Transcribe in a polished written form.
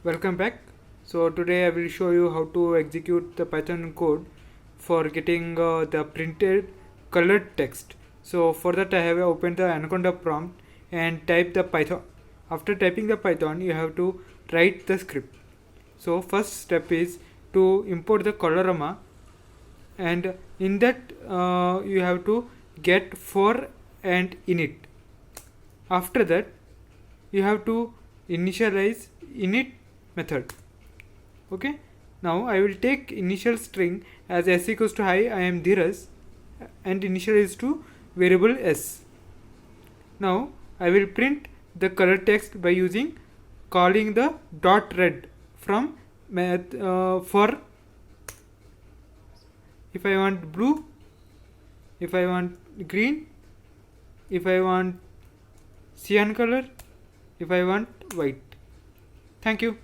Welcome back. So today I will show you how to execute the Python code for getting the printed colored text. So for that I have opened the Anaconda prompt and type the Python. After typing the Python you have to write the script. So first step is to import the colorama, and in that you have to get for and init. After that you have to initialize init method. Okay, now I will take initial string as s equals to hi, I am Dheeraj, and initialize to variable s. Now I will print the color text by using calling the dot red from for if I want blue, if I want green, if I want cyan color, if I want white. Thank you.